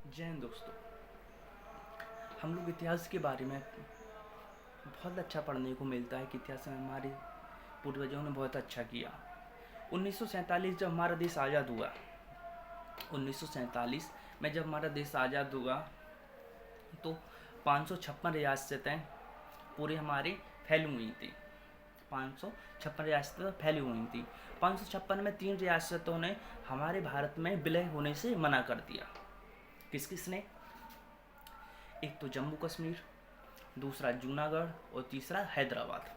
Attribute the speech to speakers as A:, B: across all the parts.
A: जय हिंद दोस्तों। हम लोग इतिहास के बारे में बहुत अच्छा पढ़ने को मिलता है कि इतिहास में हमारे पूर्वजों ने बहुत अच्छा किया। 1947 जब हमारा देश आज़ाद हुआ, 1947 में जब हमारा देश आज़ाद हुआ तो 556 रियासतें पूरे हमारे फैली हुई थी। 556 रियासतें फैली हुई थी। 556 में 3 रियासतों ने हमारे भारत में विलय होने से मना कर दिया। किस किस ने? एक तो जम्मू कश्मीर, दूसरा जूनागढ़ और तीसरा हैदराबाद।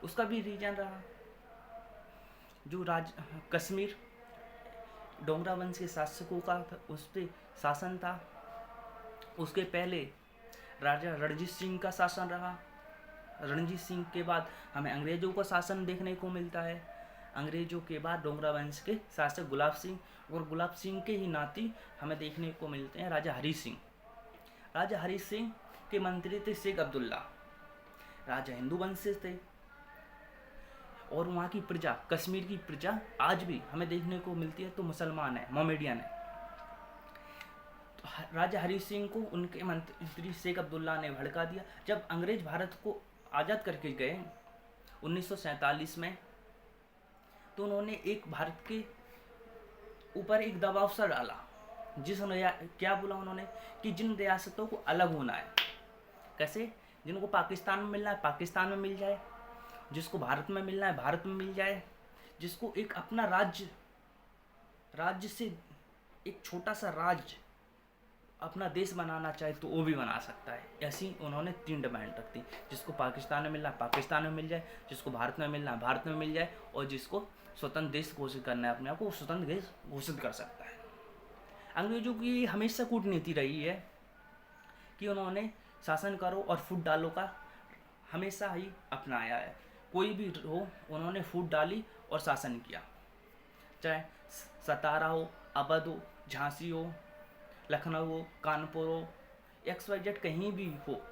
A: उसका भी रीजन रहा। जो कश्मीर डोगरा वंश के शासकों का उस पर शासन था। उसके पहले राजा रणजीत सिंह का शासन रहा। रणजीत सिंह के बाद हमें अंग्रेजों का शासन देखने को मिलता है। अंग्रेजों के बाद डोगरा वंश के शासक गुलाब सिंह, और गुलाब सिंह के ही नाती हमें देखने को मिलते हैं राजा हरी सिंह। राजा हरी सिंह के मंत्री थे शेख अब्दुल्ला। राजा हिंदू वंश से थे और वहाँ की प्रजा, कश्मीर की प्रजा आज भी हमें देखने को मिलती है तो मुसलमान है, मोमेडियन है। तो राजा हरी सिंह को उनके मंत्री शेख अब्दुल्ला ने भड़का दिया। जब अंग्रेज भारत को आज़ाद करके गए 1947 में, तो उन्होंने एक भारत के ऊपर एक दबाव सा डाला, जिसने क्या बोला उन्होंने कि जिन रियासतों को अलग होना है, कैसे, जिनको पाकिस्तान में मिलना है पाकिस्तान में मिल जाए, जिसको भारत में मिलना है भारत में मिल जाए, जिसको एक अपना राज्य से एक छोटा सा राज्य अपना देश बनाना चाहे तो वो भी बना सकता है। ऐसी उन्होंने 3 डिमांड रख दी। जिसको पाकिस्तान में मिलना है पाकिस्तान में मिल जाए, जिसको भारत में मिलना है भारत में मिल जाए, और जिसको स्वतंत्र देश घोषित करना है अपने आप को स्वतंत्र देश घोषित कर सकता है। अंग्रेजों की हमेशा कूटनीति रही है कि उन्होंने शासन करो और फूट डालो का हमेशा ही अपनाया है। कोई भी हो, उन्होंने फूट डाली और शासन किया। चाहे सतारा हो, अवध हो, झांसी हो, लखनऊ हो, कानपुर हो, XYZ कहीं भी हो,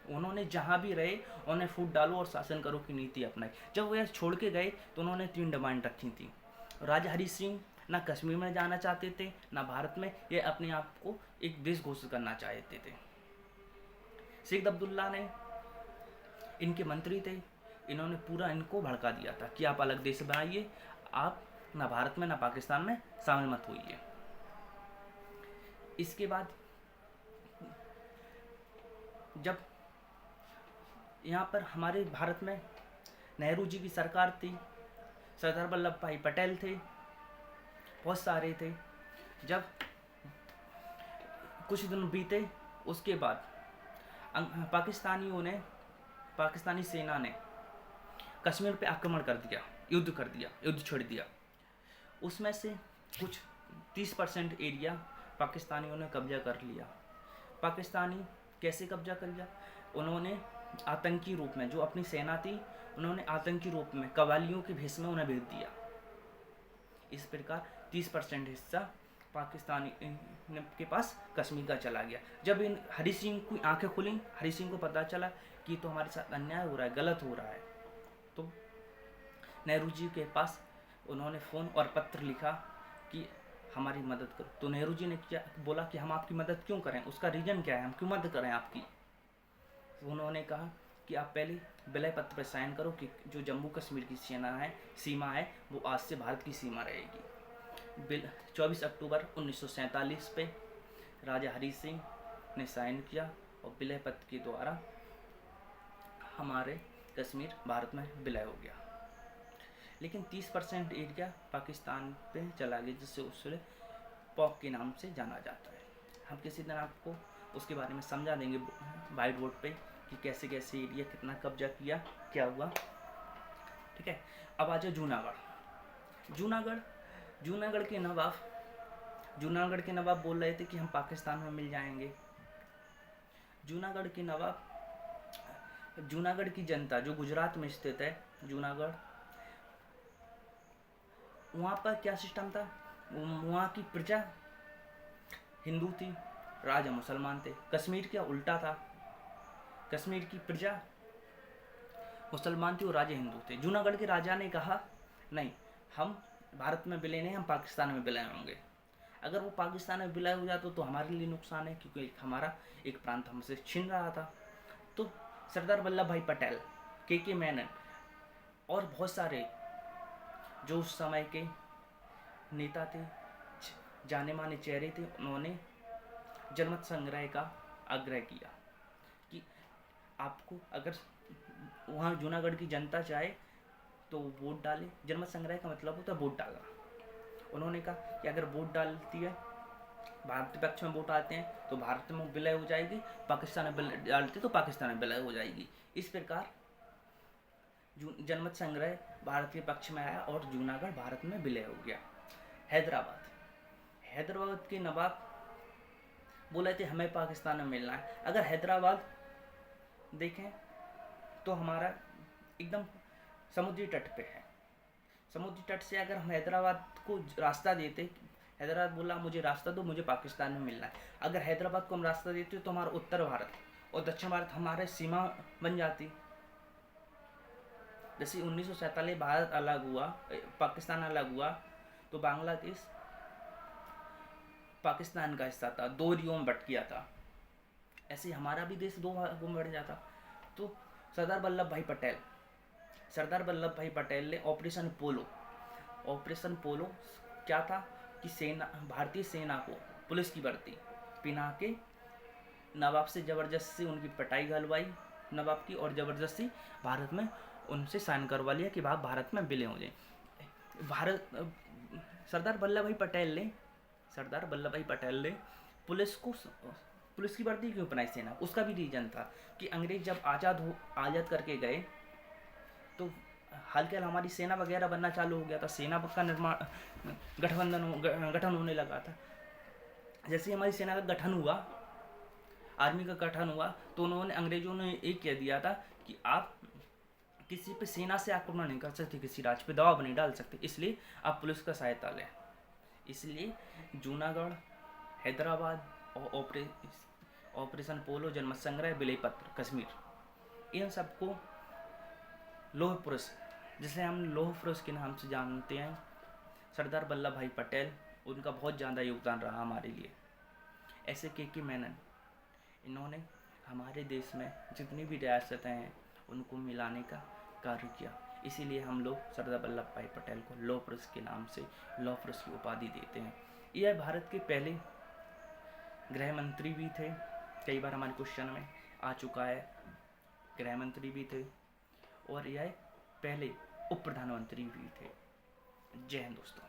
A: उन्होंने जहाँ भी रहे उन्हें फूट डालो और शासन करो की नीति अपनाई। जब वो छोड़ के गए तो उन्होंने 3 डिमांड रखी थी। राजा हरी सिंह ना कश्मीर में जाना चाहते थे ना भारत में, ये अपने आप को एक देश घोषित करना चाहते थे। शेख अब्दुल्ला ने इनके मंत्री थे, इन्होंने पूरा इनको भड़का दिया था कि आप अलग देश बनाइए, आप ना भारत में ना पाकिस्तान में शामिल मत होइए। इसके बाद जब यहाँ पर हमारे भारत में नेहरू जी की सरकार थी, सरदार वल्लभ भाई पटेल थे, बहुत सारे थे। जब कुछ दिन बीते उसके बाद पाकिस्तानी सेना ने कश्मीर पे आक्रमण कर दिया, युद्ध छोड़ दिया। उसमें से कुछ 30% एरिया पाकिस्तानियों ने कब्जा कर लिया। पाकिस्तानी कैसे कब्जा कर लिया? उन्होंने आतंकी रूप में, जो अपनी सेना थी, उन्होंने आतंकी रूप में कवालियों के भेष में उन्हें भेज दिया। इस प्रकार 30% हिस्सा पाकिस्तानी के पास कश्मीर का चला गया। जब इन हरी सिंह की आंखें खुली, हरी सिंह को पता चला कि तो हमारे साथ अन्याय हो रहा है, गलत हो रहा है, तो नेहरू जी के पास उन्होंने फ़ोन और पत्र लिखा कि हमारी मदद करो। तो नेहरू जी ने क्या बोला कि हम आपकी मदद क्यों करें, उसका रीज़न क्या है, हम क्यों मदद करें आपकी। तो उन्होंने कहा कि आप पहले विलय पत्र पर साइन करो कि जो जम्मू कश्मीर की सीमा है वो आज से भारत की सीमा रहेगी। 24 अक्टूबर 1947 पे राजा हरी सिंह ने साइन किया और विलय पत्र के द्वारा हमारे कश्मीर भारत में विलय हो गया। लेकिन 30% एरिया पाकिस्तान पे चला गया, जिससे उसे पॉक के नाम से जाना जाता है। हम किसी दिन आपको उसके बारे में समझा देंगे वाइट बोर्ड पे कि कैसे कैसे एरिया कितना कब्जा किया, क्या हुआ। ठीक है, अब आ जाओ जूनागढ़ के नवाब बोल रहे थे कि हम पाकिस्तान में मिल जाएंगे। जूनागढ़ की जनता, जो गुजरात में स्थित है जूनागढ़, वहाँ पर क्या सिस्टम था, वहाँ की प्रजा हिंदू थी, राजा मुसलमान थे। कश्मीर क्या उल्टा था, कश्मीर की प्रजा मुसलमान थी और राजा हिंदू थे। जूनागढ़ के राजा ने कहा नहीं, हम भारत में विलय नहीं, हम पाकिस्तान में विलय होंगे। अगर वो पाकिस्तान में विलय हो जाता तो हमारे लिए नुकसान है, क्योंकि हमारा एक प्रांत हमसे छीन रहा था। तो सरदार वल्लभ भाई पटेल, के मेनन और बहुत सारे जो उस समय के नेता थे, जाने माने चेहरे थे, उन्होंने जनमत संग्रह का आग्रह किया कि आपको अगर वहाँ जूनागढ़ की जनता चाहे तो वोट डाले। जनमत संग्रह का मतलब होता है वोट डालना। उन्होंने कहा कि अगर वोट डालती है, भारतीय पक्ष में वोट आते हैं तो भारत में विलय हो जाएगी, पाकिस्तान में डालती तो पाकिस्तान में विलय हो जाएगी। इस प्रकार जनमत संग्रह भारत के पक्ष में आया और जूनागढ़ भारत में विलय हो गया। हैदराबाद के नवाब बोले थे हमें पाकिस्तान में मिलना है। अगर हैदराबाद देखें तो हमारा एकदम समुद्री तट पे है। समुद्री तट से अगर हम हैदराबाद को रास्ता देते, हैदराबाद बोला मुझे रास्ता दो, मुझे पाकिस्तान में मिलना है। अगर हैदराबाद को हम रास्ता देते तो हमारा उत्तर भारत और दक्षिण भारत हमारे सीमा बन जाती। जैसे 1947 भारत अलग हुआ, पाकिस्तान अलग हुआ, तो बांग्लादेश पाकिस्तान का हिस्सा था, दो रियों में बट गया था। ऐसे हमारा भी देश दो भागों में बढ़ जाता। तो सरदार वल्लभ भाई पटेल ने ऑपरेशन पोलो क्या था कि भारतीय सेना को पुलिस की वर्दी पहना के नवाब से ज़बरदस्ती उनकी पिटाई घलवाई नवाब की, और ज़बरदस्ती भारत में उनसे साइन करवा लिया कि भारत में विलय हो जाए। सरदार वल्लभ भाई पटेल ने पुलिस की वर्दी क्यों बनाई सेना, उसका भी रीजन था कि अंग्रेज जब आज़ाद करके गए तो हाल हमारी सेना वगैरह बनना चालू हो गया था, सेना का निर्माण गठन होने लगा था। जैसे हमारी सेना का गठन हुआ, आर्मी का गठन हुआ, तो उन्होंने अंग्रेजों ने एक कह दिया था कि आप किसी पे सेना से आक्रमण नहीं कर सकते, किसी राज्य पे दबाव नहीं डाल सकते, इसलिए आप पुलिस का सहायता लें। इसलिए जूनागढ़, हैदराबाद और ऑपरेशन पोलो, जनमत संग्रह, विलय पत्र, कश्मीर, इन सबको लौह पुरुष, जिसे हम लौह पुरुष के नाम से जानते हैं, सरदार वल्लभ भाई पटेल, उनका बहुत ज़्यादा योगदान रहा हमारे लिए। ऐसे के मेनन, इन्होंने हमारे देश में जितनी भी रियासतें हैं उनको मिलाने का कार्य किया। इसीलिए हम लोग सरदार वल्लभ भाई पटेल को लौह पुरुष के नाम से लौह पुरुष की उपाधि देते हैं। यह भारत के पहले गृह मंत्री भी थे, कई बार हमारे क्वेश्चन में आ चुका है, गृह मंत्री भी थे, और यह पहले उप प्रधानमंत्री भी थे। जय हिंद दोस्तों।